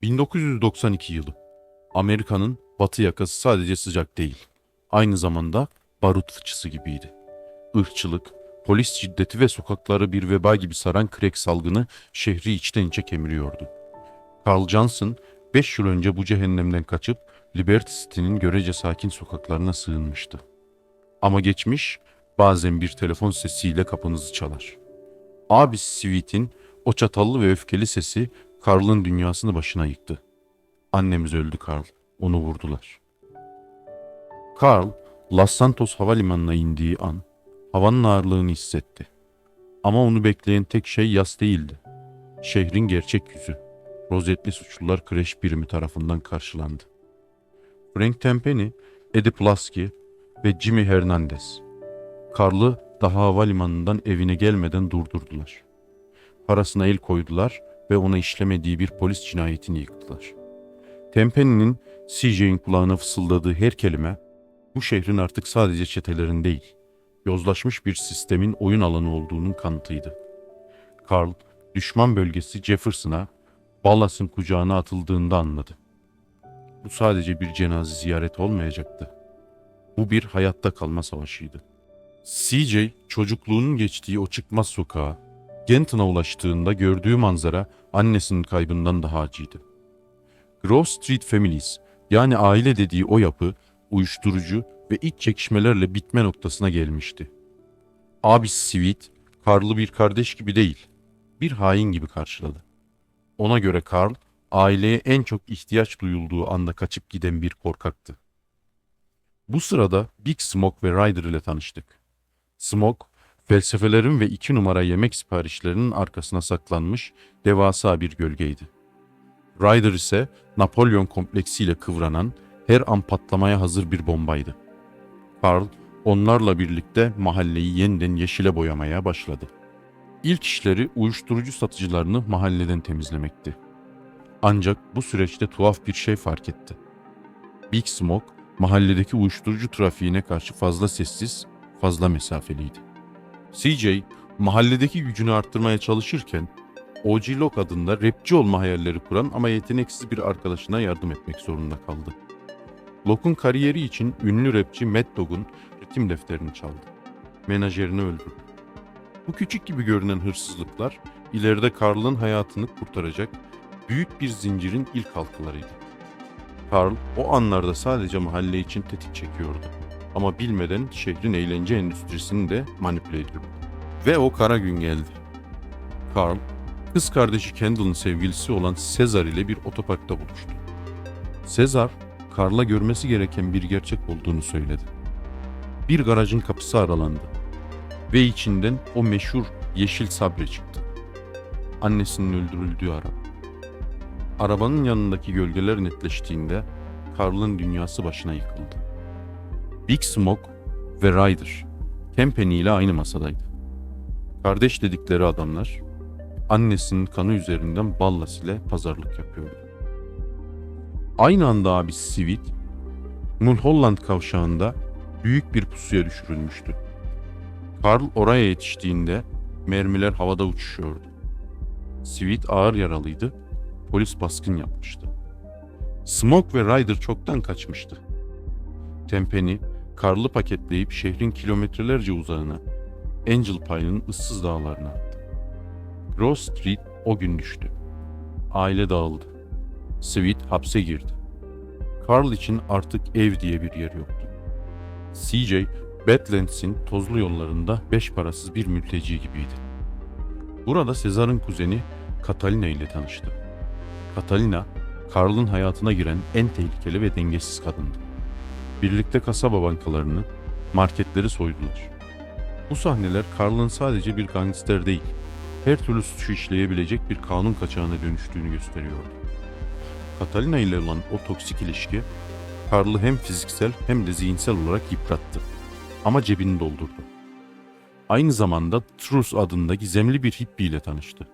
1992 yılı. Amerika'nın batı yakası sadece sıcak değil, aynı zamanda barut fıçısı gibiydi. Irkçılık, polis şiddeti ve sokakları bir veba gibi saran krek salgını şehri içten içe kemiriyordu. Carl Johnson 5 yıl önce bu cehennemden kaçıp Liberty City'nin görece sakin sokaklarına sığınmıştı. Ama geçmiş bazen bir telefon sesiyle kapınızı çalar. Abisi Sweet'in o çatallı ve öfkeli sesi Carl'ın dünyasını başına yıktı. Annemiz öldü Carl, onu vurdular. Carl, Los Santos havalimanına indiği an havanın ağırlığını hissetti. Ama onu bekleyen tek şey yas değildi. Şehrin gerçek yüzü. Rozetli suçlular kreş birimi tarafından karşılandı. Frank Tempeni, Eddie Pulaski ve Jimmy Hernandez. Carl'ı daha havalimanından evine gelmeden durdurdular. Parasına el koydular ve ona işlemediği bir polis cinayetini yıktılar. Tempeni'nin CJ'in kulağına fısıldadığı her kelime, bu şehrin artık sadece çetelerin değil, yozlaşmış bir sistemin oyun alanı olduğunun kanıtıydı. Carl, düşman bölgesi Jefferson'a, Ballas'ın kucağına atıldığında anladı. Bu sadece bir cenaze ziyareti olmayacaktı. Bu bir hayatta kalma savaşıydı. CJ, çocukluğunun geçtiği o çıkmaz sokağa, Genton'a ulaştığında gördüğü manzara annesinin kaybından daha acıydı. Grove Street Families, yani aile dediği o yapı, uyuşturucu ve iç çekişmelerle bitme noktasına gelmişti. Abisi Sweet, Carl'ı bir kardeş gibi değil, bir hain gibi karşıladı. Ona göre Carl, aileye en çok ihtiyaç duyulduğu anda kaçıp giden bir korkaktı. Bu sırada Big Smoke ve Ryder ile tanıştık. Smoke, felsefelerin ve 2 numara yemek siparişlerinin arkasına saklanmış devasa bir gölgeydi. Ryder ise Napolyon kompleksiyle kıvranan, her an patlamaya hazır bir bombaydı. Carl, onlarla birlikte mahalleyi yeniden yeşile boyamaya başladı. İlk işleri uyuşturucu satıcılarını mahalleden temizlemekti. Ancak bu süreçte tuhaf bir şey fark etti. Big Smoke, mahalledeki uyuşturucu trafiğine karşı fazla sessiz, fazla mesafeliydi. CJ, mahalledeki gücünü arttırmaya çalışırken, OG Lock adında rapçi olma hayalleri kuran ama yeteneksiz bir arkadaşına yardım etmek zorunda kaldı. Lock'un kariyeri için ünlü rapçi Mad Dog'un ritim defterini çaldı. Menajerini öldürdü. Bu küçük gibi görünen hırsızlıklar, ileride Carl'ın hayatını kurtaracak büyük bir zincirin ilk halkalarıydı. Carl o anlarda sadece mahalle için tetik çekiyordu. Ama bilmeden şehrin eğlence endüstrisini de manipüle ediyordu. Ve o kara gün geldi. Carl, kız kardeşi Kendall'ın sevgilisi olan Cesar ile bir otoparkta buluştu. Cesar, Carl'a görmesi gereken bir gerçek olduğunu söyledi. Bir garajın kapısı aralandı ve içinden o meşhur yeşil Sabre çıktı. Annesinin öldürüldüğü araba. Arabanın yanındaki gölgeler netleştiğinde Carl'ın dünyası başına yıkıldı. Big Smoke ve Ryder, Tempeni ile aynı masadaydı. Kardeş dedikleri adamlar, annesinin kanı üzerinden Ballas ile pazarlık yapıyordu. Aynı anda abisi Sweet, Mulholland kavşağında büyük bir pusuya düşürülmüştü. Carl oraya yetiştiğinde mermiler havada uçuşuyordu. Sweet ağır yaralıydı, polis baskın yapmıştı. Smoke ve Ryder çoktan kaçmıştı. Tempeni, Carl'ı paketleyip şehrin kilometrelerce uzağına, Angel Pine'ın ıssız dağlarına attı. Grove Street o gün düştü. Aile dağıldı. Sweet hapse girdi. Carl için artık ev diye bir yer yoktu. CJ, Badlands'in tozlu yollarında beş parasız bir mülteci gibiydi. Burada Cesar'ın kuzeni Catalina ile tanıştı. Catalina, Carl'ın hayatına giren en tehlikeli ve dengesiz kadındı. Birlikte kasaba bankalarını, marketleri soydular. Bu sahneler Carl'ın sadece bir gangster değil, her türlü suçu işleyebilecek bir kanun kaçağına dönüştüğünü gösteriyordu. Catalina ile olan o toksik ilişki, Carl'ı hem fiziksel hem de zihinsel olarak yıprattı. Ama cebini doldurdu. Aynı zamanda Truth adında gizemli bir hippie ile tanıştı.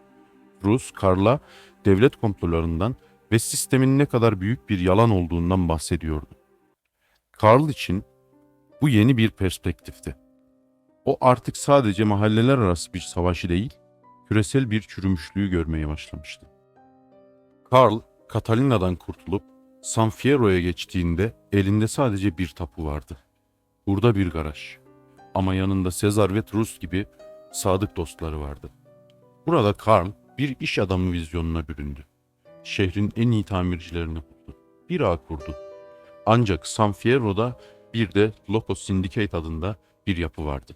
Truth, Carl'a devlet komplolarından ve sistemin ne kadar büyük bir yalan olduğundan bahsediyordu. Carl için bu yeni bir perspektifti. O artık sadece mahalleler arası bir savaşı değil, küresel bir çürümüşlüğü görmeye başlamıştı. Carl, Catalina'dan kurtulup San Fierro'ya geçtiğinde elinde sadece bir tapu vardı. Burada bir garaj. Ama yanında Sezar ve Trus gibi sadık dostları vardı. Burada Karl bir iş adamı vizyonuna büründü. Şehrin en iyi tamircilerini buldu. Bir ağ kurdu. Ancak San Fierro'da bir de Loco Syndicate adında bir yapı vardı.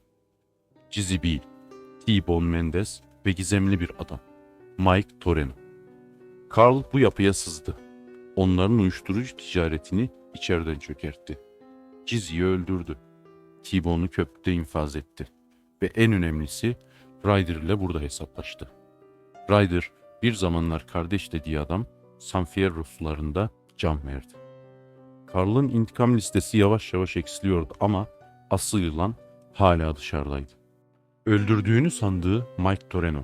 Jizzy Biel, T-Bone Mendes ve gizemli bir adam, Mike Toreno. Karl bu yapıya sızdı. Onların uyuşturucu ticaretini içeriden çökertti. Jizzy'yi öldürdü. T-Bone'u köprüde infaz etti. Ve en önemlisi Ryder ile burada hesaplaştı. Ryder bir zamanlar kardeş dediği adam San Fierro sularında can verdi. Karl'ın intikam listesi yavaş yavaş eksiliyordu ama asıl yılan hala dışarıdaydı. Öldürdüğünü sandığı Mike Toreno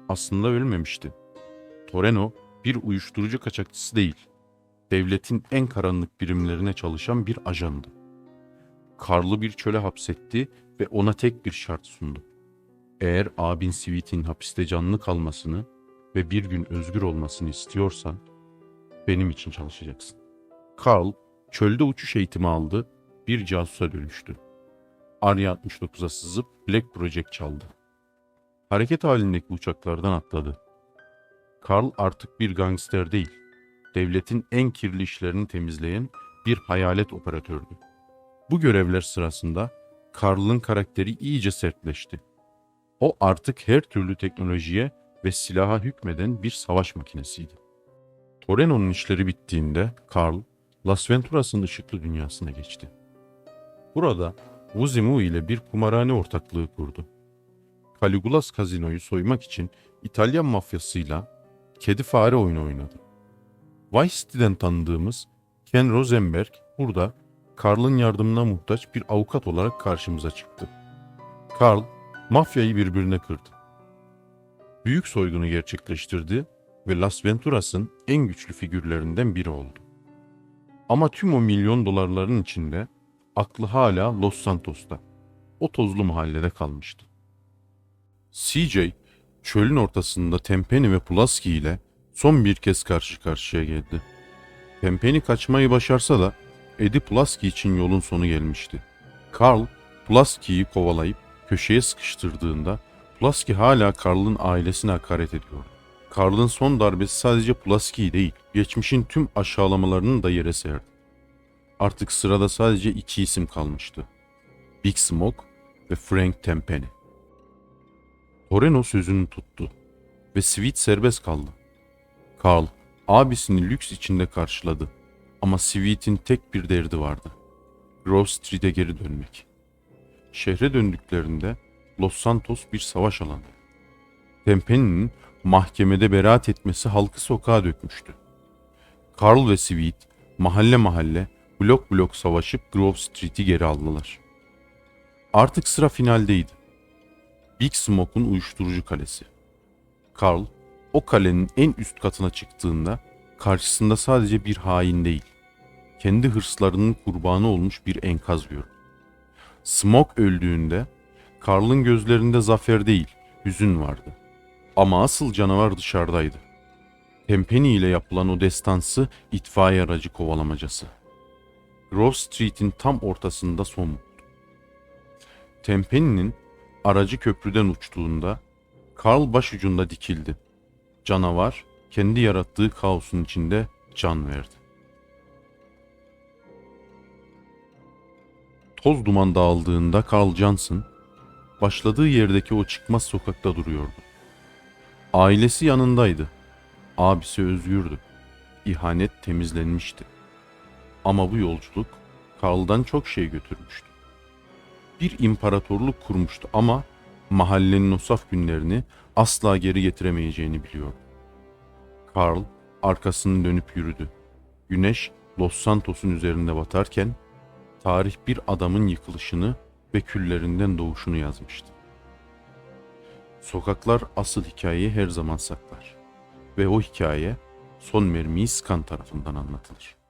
aslında ölmemişti. Toreno bir uyuşturucu kaçakçısı değil, devletin en karanlık birimlerine çalışan bir ajandı. Karl'ı bir çöle hapsetti ve ona tek bir şart sundu. Eğer abin Sweet'in hapiste canlı kalmasını ve bir gün özgür olmasını istiyorsan benim için çalışacaksın. Karl çölde uçuş eğitimi aldı, bir casusa dönüştü. Arya 69'a sızıp Black Project çaldı. Hareket halindeki uçaklardan atladı. Karl artık bir gangster değil, devletin en kirli işlerini temizleyen bir hayalet operatördü. Bu görevler sırasında Karl'ın karakteri iyice sertleşti. O artık her türlü teknolojiye ve silaha hükmeden bir savaş makinesiydi. Toreno'nun işleri bittiğinde Karl, Las Venturas'ın ışıklı dünyasına geçti. Burada Wuzimu ile bir kumarhane ortaklığı kurdu. Caligulas Kazino'yu soymak için İtalyan mafyasıyla kedi fare oyunu oynadı. Vice City'den tanıdığımız Ken Rosenberg burada Karl'ın yardımına muhtaç bir avukat olarak karşımıza çıktı. Karl, mafyayı birbirine kırdı. Büyük soygunu gerçekleştirdi ve Las Venturas'ın en güçlü figürlerinden biri oldu. Ama tüm o milyon dolarların içinde aklı hala Los Santos'ta, o tozlu mahallede kalmıştı. CJ, çölün ortasında Tempeni ve Pulaski ile son bir kez karşı karşıya geldi. Tempeni kaçmayı başarsa da Eddie Pulaski için yolun sonu gelmişti. Karl, Pulaski'yi kovalayıp köşeye sıkıştırdığında Pulaski hala Karl'ın ailesine hakaret ediyordu. Karl'ın son darbesi sadece Pulaski'yi değil, geçmişin tüm aşağılamalarını da yere serdi. Artık sırada sadece iki isim kalmıştı. Big Smoke ve Frank Tempeni. Toreno sözünü tuttu ve Sweet serbest kaldı. Karl, abisini lüks içinde karşıladı ama Sweet'in tek bir derdi vardı. Grove Street'e geri dönmek. Şehre döndüklerinde Los Santos bir savaş alanı. Tempeni'nin mahkemede beraat etmesi halkı sokağa dökmüştü. Karl ve Sweet mahalle mahalle, blok blok savaşıp Grove Street'i geri aldılar. Artık sıra finaldeydi. Big Smoke'un uyuşturucu kalesi. Karl, o kalenin en üst katına çıktığında karşısında sadece bir hain değil, kendi hırslarının kurbanı olmuş bir enkaz gördü. Smoke öldüğünde Karl'ın gözlerinde zafer değil, hüzün vardı. Ama asıl canavar dışarıdaydı. Tempeni ile yapılan o destansı itfaiye aracı kovalamacası. Grove Street'in tam ortasında son buldu. Tempeni'nin aracı köprüden uçtuğunda Karl başucunda dikildi. Canavar kendi yarattığı kaosun içinde can verdi. Toz duman dağıldığında Carl Johnson başladığı yerdeki o çıkmaz sokakta duruyordu. Ailesi yanındaydı. Abisi özgürdü. İhanet temizlenmişti. Ama bu yolculuk Carl'dan çok şey götürmüştü. Bir imparatorluk kurmuştu ama mahallenin o saf günlerini asla geri getiremeyeceğini biliyordu. Carl arkasını dönüp yürüdü. Güneş Los Santos'un üzerinde batarken tarih bir adamın yıkılışını ve küllerinden doğuşunu yazmıştı. Sokaklar asıl hikayeyi her zaman saklar ve o hikaye son mermiyi sıkan tarafından anlatılır.